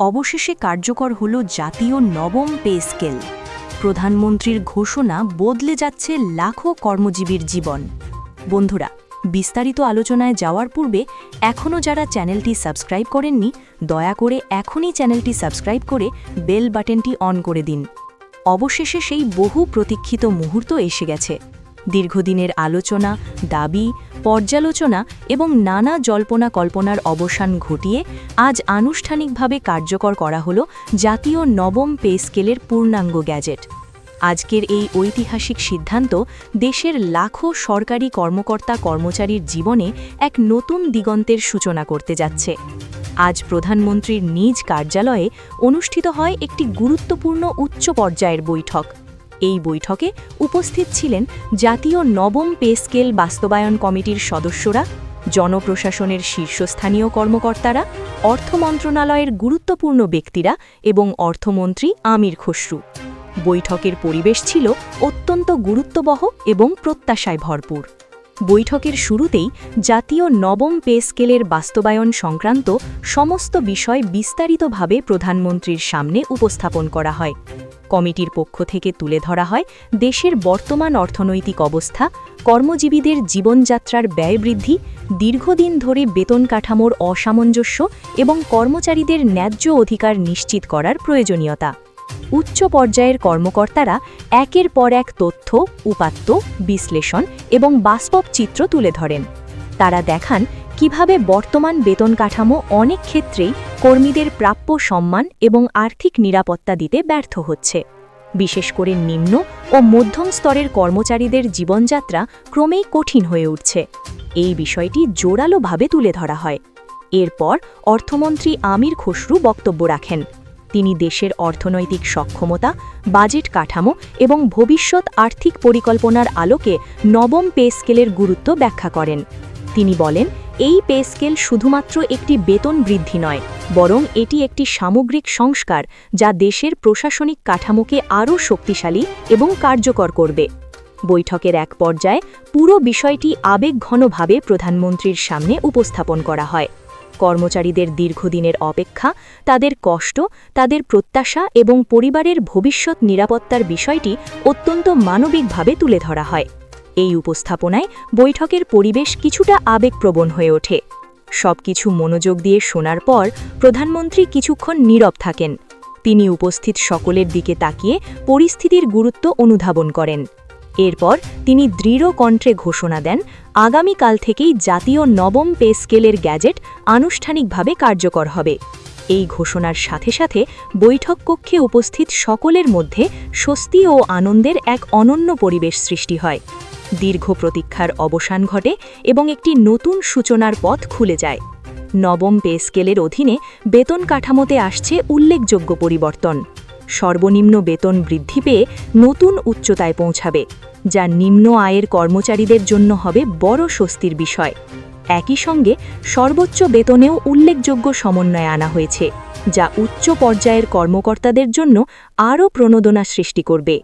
অবশেষে কার্যকর হল জাতীয় নবম পে স্কেল। প্রধানমন্ত্রীর ঘোষণা বদলে যাচ্ছে লাখো কর্মজীবীর জীবন। বন্ধুরা, বিস্তারিত আলোচনায় যাওয়ার পূর্বে এখনও যারা চ্যানেলটি সাবস্ক্রাইব করেননি, দয়া করে এখনই চ্যানেলটি সাবস্ক্রাইব করে বেল বাটনটি অন করে দিন। অবশেষে সেই বহু প্রতীক্ষিত মুহূর্ত এসে গেছে। দীর্ঘদিনের আলোচনা, দাবি, পর্যালোচনা এবং নানা জল্পনা কল্পনার অবসান ঘটিয়ে আজ আনুষ্ঠানিকভাবে কার্যকর করা হল জাতীয় নবম পে স্কেলের পূর্ণাঙ্গ গ্যাজেট। আজকের এই ঐতিহাসিক সিদ্ধান্ত দেশের লাখো সরকারি কর্মকর্তা কর্মচারীর জীবনে এক নতুন দিগন্তের সূচনা করতে যাচ্ছে। আজ প্রধানমন্ত্রীর নিজ কার্যালয়ে অনুষ্ঠিত হয় একটি গুরুত্বপূর্ণ উচ্চ পর্যায়ের বৈঠক। এই বৈঠকে উপস্থিত ছিলেন জাতীয় নবম পে স্কেল বাস্তবায়ন কমিটির সদস্যরা, জনপ্রশাসনের শীর্ষস্থানীয় কর্মকর্তারা, অর্থ মন্ত্রণালয়ের গুরুত্বপূর্ণ ব্যক্তিরা এবং অর্থমন্ত্রী আমির খসরু। বৈঠকের পরিবেশ ছিল অত্যন্ত গুরুত্ববহ এবং প্রত্যাশায় ভরপুর। বৈঠকের শুরুতেই জাতীয় নবম পে স্কেলের বাস্তবায়ন সংক্রান্ত সমস্ত বিষয় বিস্তারিতভাবে প্রধানমন্ত্রীর সামনে উপস্থাপন করা হয়। কমিটির পক্ষ থেকে তুলে ধরা হয় দেশের বর্তমান অর্থনৈতিক অবস্থা, কর্মজীবীদের জীবনযাত্রার ব্যয় বৃদ্ধি, দীর্ঘদিন ধরে বেতন কাঠামোর অসামঞ্জস্য এবং কর্মচারীদের ন্যায্য অধিকার নিশ্চিত করার প্রয়োজনীয়তা। উচ্চ পর্যায়ের কর্মকর্তারা একের পর এক তথ্য, উপাত্ত, বিশ্লেষণ এবং বাস্তব চিত্র তুলে ধরেন। তারা দেখান কিভাবে বর্তমান বেতন কাঠামো অনেক ক্ষেত্রেই কর্মীদের প্রাপ্য সম্মান এবং আর্থিক নিরাপত্তা দিতে ব্যর্থ হচ্ছে। বিশেষ করে নিম্ন ও মধ্যম স্তরের কর্মচারীদের জীবনযাত্রা ক্রমেই কঠিন হয়ে উঠছে। এই বিষয়টি জোরালোভাবে তুলে ধরা হয়। এরপর অর্থমন্ত্রী আমির খসরু বক্তব্য রাখেন। তিনি দেশের অর্থনৈতিক সক্ষমতা, বাজেট কাঠামো এবং ভবিষ্যৎ আর্থিক পরিকল্পনার আলোকে নবম পে স্কেলের গুরুত্ব ব্যাখ্যা করেন। তিনি বলেন, এই পে স্কেল শুধুমাত্র একটি বেতন বৃদ্ধি নয়, বরং এটি একটি সামগ্রিক সংস্কার যা দেশের প্রশাসনিক কাঠামোকে আরও শক্তিশালী এবং কার্যকর করবে। বৈঠকের এক পর্যায়ে পুরো বিষয়টি আবেগঘনভাবে প্রধানমন্ত্রীর সামনে উপস্থাপন করা হয়। কর্মচারীদের দীর্ঘদিনের অপেক্ষা, তাদের কষ্ট, তাদের প্রত্যাশা এবং পরিবারের ভবিষ্যৎ নিরাপত্তার বিষয়টি অত্যন্ত মানবিকভাবে তুলে ধরা হয়। এই উপস্থাপনায় বৈঠকের পরিবেশ কিছুটা আবেগপ্রবণ হয়ে ওঠে। সবকিছু মনোযোগ দিয়ে শোনার পর প্রধানমন্ত্রী কিছুক্ষণ নীরব থাকেন। তিনি উপস্থিত সকলের দিকে তাকিয়ে পরিস্থিতির গুরুত্ব অনুধাবন করেন। এরপর তিনি দৃঢ় কণ্ঠে ঘোষণা দেন, আগামীকাল থেকেই জাতীয় নবম পে স্কেলের গ্যাজেট আনুষ্ঠানিকভাবে কার্যকর হবে। এই ঘোষণার সাথে সাথে বৈঠক কক্ষে উপস্থিত সকলের মধ্যে স্বস্তি ও আনন্দের এক অনন্য পরিবেশ সৃষ্টি হয়। দীর্ঘ প্রতীক্ষার অবসান ঘটে এবং একটি নতুন সূচনার পথ খুলে যায়। নবম পে স্কেলের অধীনে বেতন কাঠামোতে আসছে উল্লেখযোগ্য পরিবর্তন। সর্বনিম্ন বেতন বৃদ্ধি পেয়ে নতুন উচ্চতায় পৌঁছাবে, যা নিম্ন আয়ের কর্মচারীদের জন্য হবে বড় স্বস্তির বিষয়। একই সঙ্গে সর্বোচ্চ বেতনেও উল্লেখযোগ্য সমন্বয় আনা হয়েছে, যা উচ্চ পর্যায়ের কর্মকর্তাদের জন্য আরও প্রণোদনা সৃষ্টি করবে।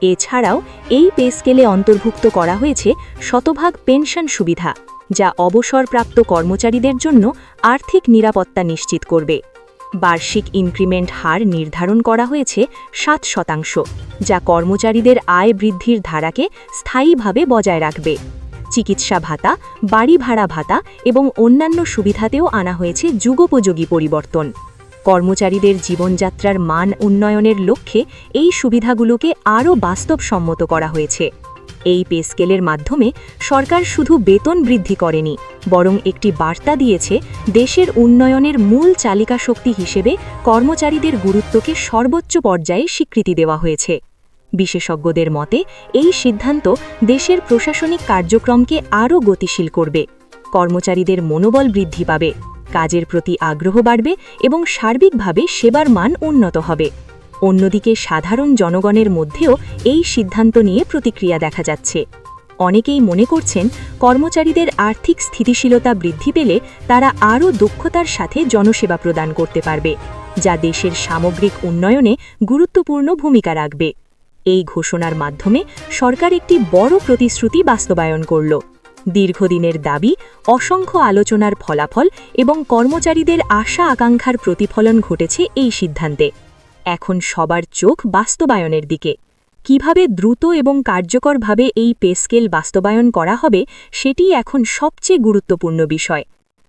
এছাড়াও এই পে স্কেলে অন্তর্ভুক্ত করা হয়েছে শতভাগ পেনশন সুবিধা, যা অবসরপ্রাপ্ত কর্মচারীদের জন্য আর্থিক নিরাপত্তা নিশ্চিত করবে। বার্ষিক ইনক্রিমেন্ট হার নির্ধারণ করা হয়েছে 7%, যা কর্মচারীদের আয় বৃদ্ধির ধারাকে স্থায়ীভাবে বজায় রাখবে। চিকিৎসা ভাতা, বাড়ি ভাড়া ভাতা এবং অন্যান্য সুবিধাতেও আনা হয়েছে যুগোপযোগী পরিবর্তন। কর্মচারীদের জীবনযাত্রার মান উন্নয়নের লক্ষ্যে এই সুবিধাগুলোকে আরও বাস্তবসম্মত করা হয়েছে। এই পে স্কেলের মাধ্যমে সরকার শুধু বেতন বৃদ্ধি করেনি, বরং একটি বার্তা দিয়েছে দেশের উন্নয়নের মূল চালিকা শক্তি হিসেবে কর্মচারীদের গুরুত্বকে সর্বোচ্চ পর্যায়ে স্বীকৃতি দেওয়া হয়েছে। বিশেষজ্ঞদের মতে এই সিদ্ধান্ত দেশের প্রশাসনিক কার্যক্রমকে আরও গতিশীল করবে। কর্মচারীদের মনোবল বৃদ্ধি পাবে, কাজের প্রতি আগ্রহ বাড়বে এবং সার্বিকভাবে সেবার মান উন্নত হবে। অন্যদিকে সাধারণ জনগণের মধ্যেও এই সিদ্ধান্ত নিয়ে প্রতিক্রিয়া দেখা যাচ্ছে। অনেকেই মনে করছেন, কর্মচারীদের আর্থিক স্থিতিশীলতা বৃদ্ধি পেলে তারা আরও দক্ষতার সাথে জনসেবা প্রদান করতে পারবে, যা দেশের সামগ্রিক উন্নয়নে গুরুত্বপূর্ণ ভূমিকা রাখবে। এই ঘোষণার মাধ্যমে সরকার একটি বড় প্রতিশ্রুতি বাস্তবায়ন করল। দীর্ঘদিনের দাবি, অসংখ্য আলোচনার ফলাফল এবং কর্মচারীদের আশা আকাঙ্ক্ষার প্রতিফলন ঘটেছে এই সিদ্ধান্তে। এখন সবার চোখ বাস্তবায়নের দিকে। কিভাবে দ্রুত এবং কার্যকরভাবে এই পে স্কেল বাস্তবায়ন করা হবে সেটি এখন সবচেয়ে গুরুত্বপূর্ণ বিষয়।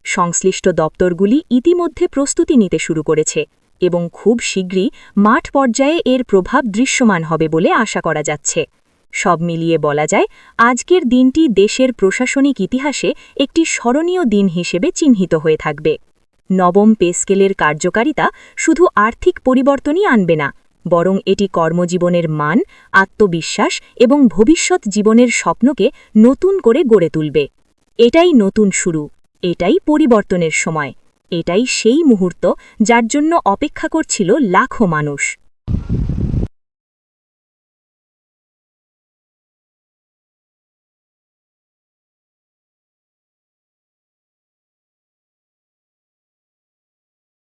সংশ্লিষ্ট দপ্তরগুলি ইতিমধ্যে প্রস্তুতি নিতে শুরু করেছে এবং খুব শীঘ্রই মাঠ পর্যায়ে এর প্রভাব দৃশ্যমান হবে বলে আশা করা যাচ্ছে। সব মিলিয়ে বলা যায়, আজকের দিনটি দেশের প্রশাসনিক ইতিহাসে একটি স্মরণীয় দিন হিসেবে চিহ্নিত হয়ে থাকবে। নবম পে স্কেলের কার্যকারিতা শুধু আর্থিক পরিবর্তনই আনবে না, বরং এটি কর্মজীবনের মান, আত্মবিশ্বাস এবং ভবিষ্যৎ জীবনের স্বপ্নকে নতুন করে গড়ে তুলবে। এটাই নতুন শুরু, এটাই পরিবর্তনের সময়, এটাই সেই মুহূর্ত যার জন্য অপেক্ষা করছিল লাখো মানুষ।